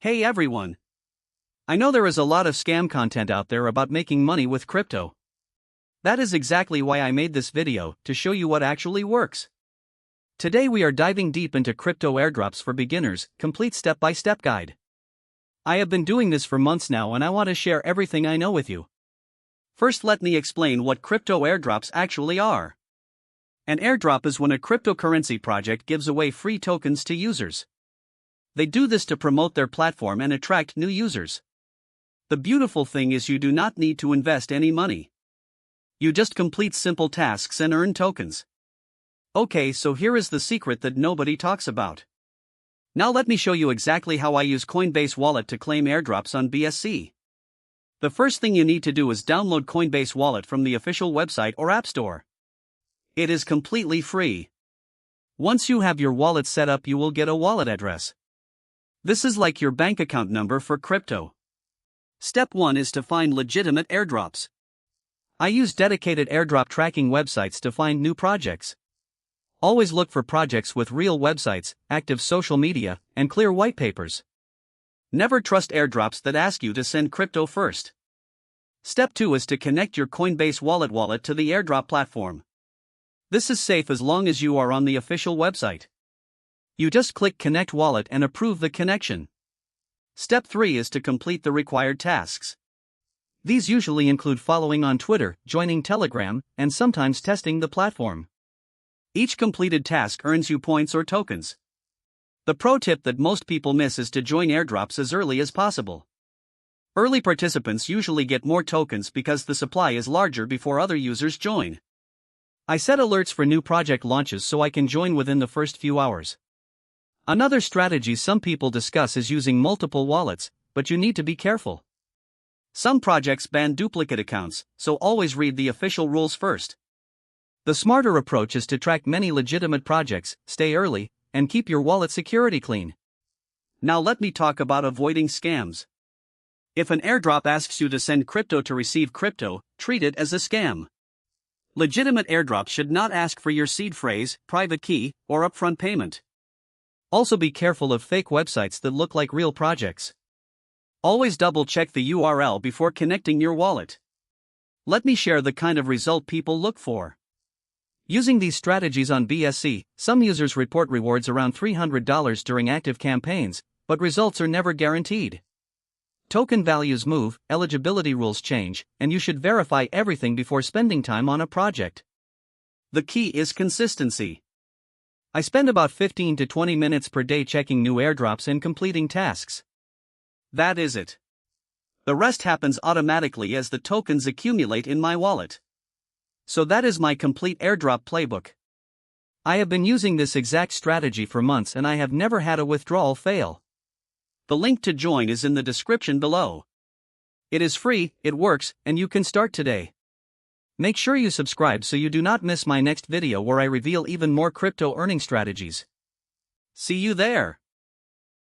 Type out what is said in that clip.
Hey everyone! I know there is a lot of scam content out there about making money with crypto. That is exactly why I made this video, to show you what actually works. Today we are diving deep into crypto airdrops for beginners, complete step-by-step guide. I have been doing this for months now and I want to share everything I know with you. First, let me explain what crypto airdrops actually are. An airdrop is when a cryptocurrency project gives away free tokens to users. They do this to promote their platform and attract new users. The beautiful thing is you do not need to invest any money. You just complete simple tasks and earn tokens. Okay, so here is the secret that nobody talks about. Now let me show you exactly how I use Coinbase Wallet to claim airdrops on BSC. The first thing you need to do is download Coinbase Wallet from the official website or app store. It is completely free. Once you have your wallet set up, you will get a wallet address. This is like your bank account number for crypto. Step 1 is to find legitimate airdrops. I use dedicated airdrop tracking websites to find new projects. Always look for projects with real websites, active social media, and clear white papers. Never trust airdrops that ask you to send crypto first. Step 2 is to connect your Coinbase wallet to the airdrop platform. This is safe as long as you are on the official website. You just click Connect Wallet and approve the connection. Step 3 is to complete the required tasks. These usually include following on Twitter, joining Telegram, and sometimes testing the platform. Each completed task earns you points or tokens. The pro tip that most people miss is to join airdrops as early as possible. Early participants usually get more tokens because the supply is larger before other users join. I set alerts for new project launches so I can join within the first few hours. Another strategy some people discuss is using multiple wallets, but you need to be careful. Some projects ban duplicate accounts, so always read the official rules first. The smarter approach is to track many legitimate projects, stay early, and keep your wallet security clean. Now let me talk about avoiding scams. If an airdrop asks you to send crypto to receive crypto, treat it as a scam. Legitimate airdrops should not ask for your seed phrase, private key, or upfront payment. Also be careful of fake websites that look like real projects. Always double-check the URL before connecting your wallet. Let me share the kind of result people look for. Using these strategies on BSC, some users report rewards around $300 during active campaigns, but results are never guaranteed. Token values move, eligibility rules change, and you should verify everything before spending time on a project. The key is consistency. I spend about 15 to 20 minutes per day checking new airdrops and completing tasks. That is it. The rest happens automatically as the tokens accumulate in my wallet. So that is my complete airdrop playbook. I have been using this exact strategy for months and I have never had a withdrawal fail. The link to join is in the description below. It is free, it works, and you can start today. Make sure you subscribe so you do not miss my next video where I reveal even more crypto earning strategies. See you there.